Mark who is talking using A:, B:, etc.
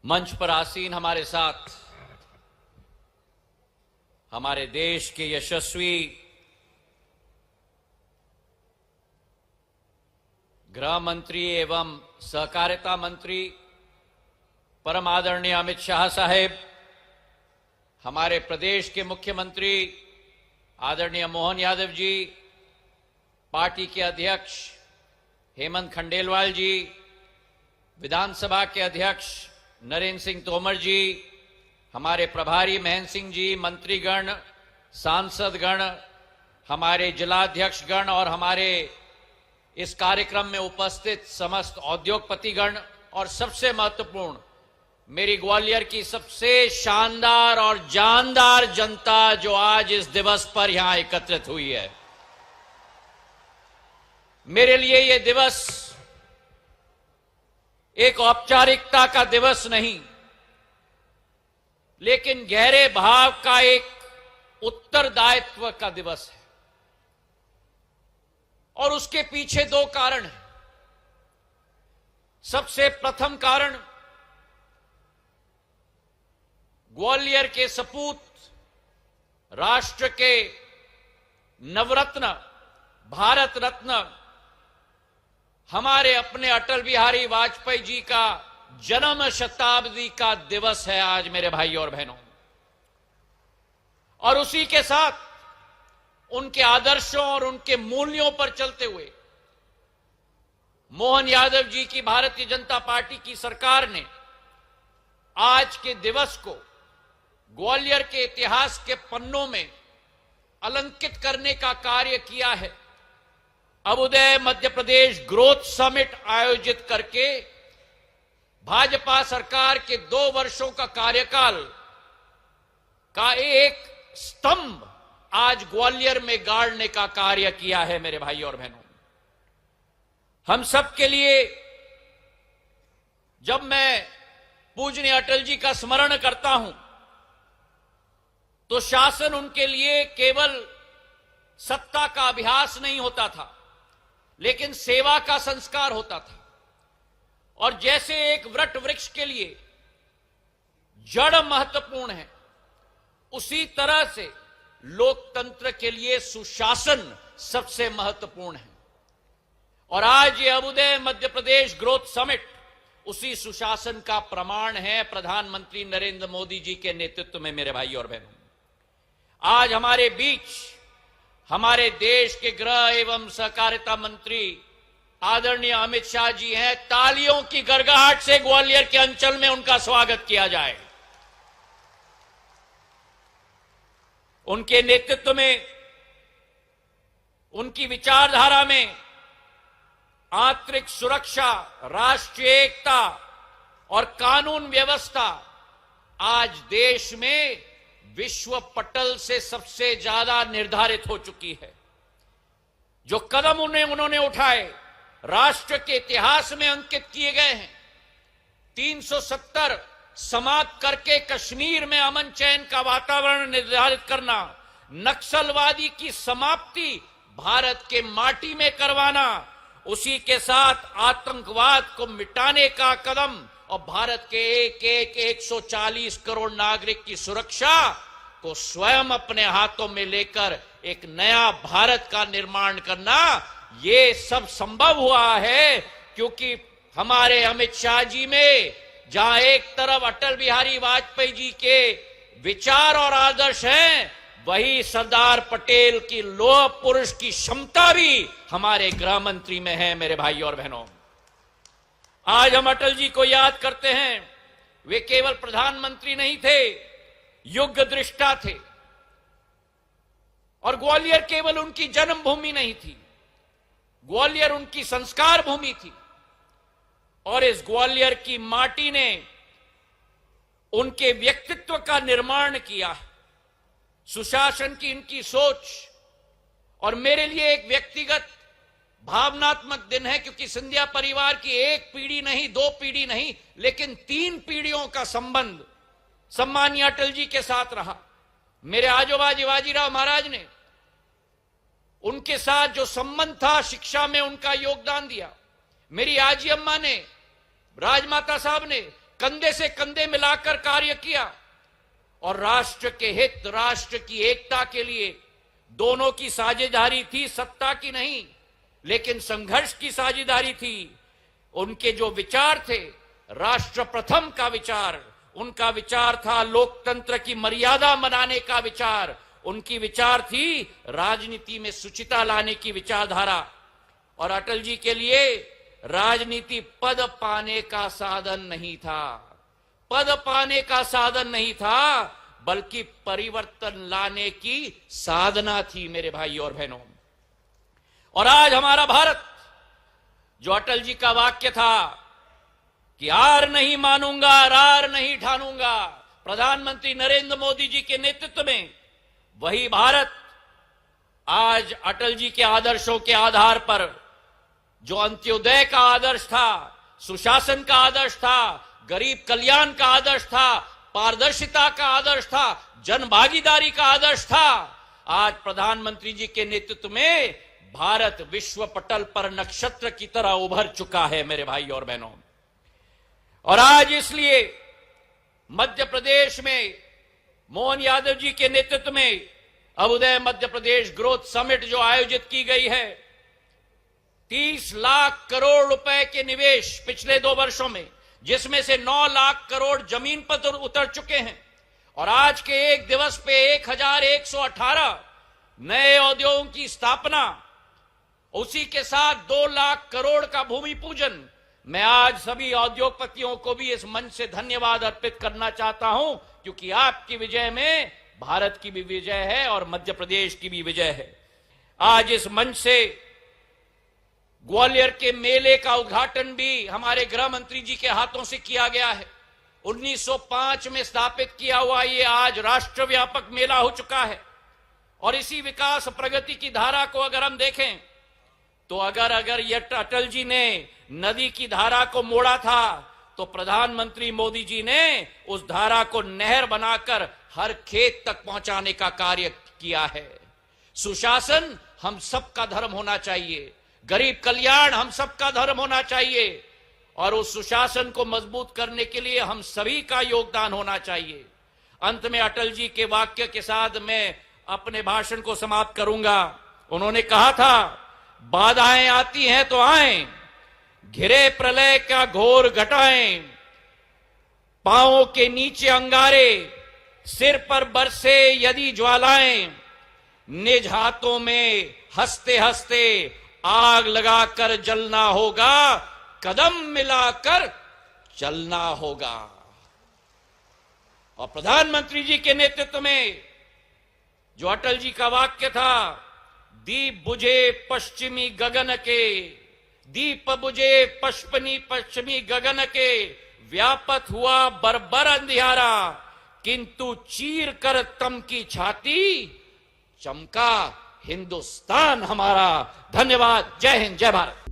A: मंच पर आसीन हमारे साथ हमारे देश के यशस्वी गृह मंत्री एवं सहकारिता मंत्री परम आदरणीय अमित शाह साहेब, हमारे प्रदेश के मुख्यमंत्री आदरणीय मोहन यादव जी, पार्टी के अध्यक्ष हेमंत खंडेलवाल जी, विधानसभा के अध्यक्ष नरेंद्र सिंह तोमर जी, हमारे प्रभारी महेंद्र सिंह जी, मंत्रीगण, सांसदगण, हमारे जिलाध्यक्षगण और हमारे इस कार्यक्रम में उपस्थित समस्त उद्योगपतिगण और सबसे महत्वपूर्ण मेरी ग्वालियर की सबसे शानदार और जानदार जनता जो आज इस दिवस पर यहां एकत्रित हुई है। मेरे लिए यह दिवस एक औपचारिकता का दिवस नहीं, लेकिन गहरे भाव का एक उत्तरदायित्व का दिवस है। और उसके पीछे दो कारण हैं। सबसे प्रथम कारण, ग्वालियर के सपूत, राष्ट्र के नवरत्न, भारत रत्न, हमारे अपने अटल बिहारी वाजपेयी जी का जन्म शताब्दी का दिवस है आज मेरे भाइयों और बहनों। और उसी के साथ उनके आदर्शों और उनके मूल्यों पर चलते हुए मोहन यादव जी की भारतीय जनता पार्टी की सरकार ने आज के दिवस को ग्वालियर के इतिहास के पन्नों में अलंकित करने का कार्य किया है। अबुदय मध्य प्रदेश ग्रोथ समिट आयोजित करके भाजपा सरकार के 2 वर्षों का कार्यकाल का एक स्तंभ आज ग्वालियर में गाड़ने का कार्य किया है मेरे भाइयों और बहनों। हम सब के लिए जब मैं पूजनीय अटल जी का स्मरण करता हूं तो शासन उनके लिए केवल सत्ता का अभ्यास नहीं होता था, लेकिन सेवा का संस्कार होता था। और जैसे एक वट वृक्ष के लिए जड़ महत्वपूर्ण है, उसी तरह से लोकतंत्र के लिए सुशासन सबसे महत्वपूर्ण है। और आज ये अबुदय मध्य प्रदेश ग्रोथ समिट उसी सुशासन का प्रमाण है, प्रधानमंत्री नरेंद्र मोदी जी के नेतृत्व में मेरे भाइयों और बहनों। आज हमारे बीच हमारे देश के गृह एवं सहकारिता मंत्री आदरणीय अमित शाह जी हैं। तालियों की गड़गड़ाहट से ग्वालियर के अंचल में उनका स्वागत किया जाए। उनके नेतृत्व में, उनकी विचारधारा में आंतरिक सुरक्षा, राष्ट्रीय एकता और कानून व्यवस्था आज देश में विश्व पटल से सबसे ज्यादा निर्धारित हो चुकी है। जो कदम उन्होंने उठाए राष्ट्र के इतिहास में अंकित किए गए हैं। 370 समाप्त करके कश्मीर में अमन चैन का वातावरण निर्धारित करना, नक्सलवादी की समाप्ति भारत के माटी में करवाना, उसी के साथ आतंकवाद को मिटाने का कदम और भारत के एक 140 करोड़ नागरिक की सुरक्षा को स्वयं अपने हाथों में लेकर एक नया भारत का निर्माण करना, ये सब संभव हुआ है क्योंकि हमारे अमित शाह जी में जहां एक तरफ अटल बिहारी वाजपेयी जी के विचार और आदर्श हैं, वही सरदार पटेल की लौह पुरुष की क्षमता भी हमारे गृह मंत्री में है मेरे भाइयों और बहनों। आज हम अटल जी को याद करते हैं। वे केवल प्रधानमंत्री नहीं थे, युग दृष्टा थे। और ग्वालियर केवल उनकी जन्मभूमि नहीं थी, ग्वालियर उनकी संस्कार भूमि थी। और इस ग्वालियर की माटी ने उनके व्यक्तित्व का निर्माण किया है। सुशासन की इनकी सोच। और मेरे लिए एक व्यक्तिगत भावनात्मक दिन है, क्योंकि सिंधिया परिवार की एक पीढ़ी नहीं, 2 पीढ़ी नहीं, लेकिन 3 पीढ़ियों का संबंध सम्मानीय अटल जी के साथ रहा। मेरे आजोबा शिवाजीराव महाराज ने उनके साथ जो संबंध था, शिक्षा में उनका योगदान दिया। मेरी आजी अम्मा ने, राजमाता साहब ने कंधे से कंधे मिलाकर कार्य किया और राष्ट्र के हित, राष्ट्र की एकता के लिए दोनों की साझेदारी थी, सत्ता की नहीं लेकिन संघर्ष की साझेदारी थी। उनके जो विचार थे, राष्ट्र प्रथम का विचार, उनका विचार था लोकतंत्र की मर्यादा बनाने का विचार, उनकी विचार थी राजनीति में शुचिता लाने की विचारधारा। और अटल जी के लिए राजनीति पद पाने का साधन नहीं था, पद पाने का साधन नहीं था, बल्कि परिवर्तन लाने की साधना थी मेरे भाई और बहनों। और आज हमारा भारत, जो अटल जी का वाक्य था कि हार नहीं मानूंगा, रार नहीं ठानूंगा, प्रधानमंत्री नरेंद्र मोदी जी के नेतृत्व में वही भारत आज अटल जी के आदर्शों के आधार पर, जो अंत्योदय का आदर्श था, सुशासन का आदर्श था, गरीब कल्याण का आदर्श था, पारदर्शिता का आदर्श था, जन भागीदारी का आदर्श था, आज प्रधानमंत्री जी के नेतृत्व में भारत विश्व पटल पर नक्षत्र की तरह उभर चुका है मेरे भाई और बहनों। और आज इसलिए मध्य प्रदेश में मोहन यादव जी के नेतृत्व में अभ्युदय मध्य प्रदेश ग्रोथ समिट जो आयोजित की गई है, 30 लाख करोड़ रुपए के निवेश पिछले 2 वर्षों में, जिसमें से 9 लाख करोड़ जमीन पर उतर चुके हैं। और आज के एक दिवस पे 1118 नए उद्योगों की स्थापना, उसी के साथ 2 लाख करोड़ का भूमि पूजन। मैं आज सभी उद्योगपतियों को भी इस मंच से धन्यवाद अर्पित करना चाहता हूं, क्योंकि आपकी विजय में भारत की भी विजय है और मध्य प्रदेश की भी विजय है। आज इस मंच से ग्वालियर के मेले का उद्घाटन भी हमारे गृह मंत्री जी के हाथों से किया गया है। 1905 में स्थापित किया हुआ ये आज राष्ट्रव्यापक मेला हो चुका है। और इसी विकास प्रगति की धारा को अगर हम देखें तो अगर ये अटल जी ने नदी की धारा को मोड़ा था, तो प्रधानमंत्री मोदी जी ने उस धारा को नहर बनाकर हर खेत तक पहुंचाने का कार्य किया है। सुशासन हम सबका धर्म होना चाहिए, गरीब कल्याण हम सबका धर्म होना चाहिए, और उस सुशासन को मजबूत करने के लिए हम सभी का योगदान होना चाहिए। अंत में अटल जी के वाक्य के साथ मैं अपने भाषण को समाप्त करूंगा। उन्होंने कहा था, बाधाएं आती हैं तो आएं, घिरे प्रलय का घोर घटाएं, पांवों के नीचे अंगारे, सिर पर बरसे यदि ज्वालाएं, निज हाथों में हंसते हंसते आग लगाकर जलना होगा, कदम मिलाकर चलना होगा। और प्रधानमंत्री जी के नेतृत्व में जो अटल जी का वाक्य था, दीप बुझे पश्चिमी गगन के, दीप बुझे पश्चिमी गगन के, व्यापत हुआ बर्बर अंधियारा, किंतु चीर कर तम की छाती, चमका हिंदुस्तान हमारा। धन्यवाद। जय हिंद, जय भारत।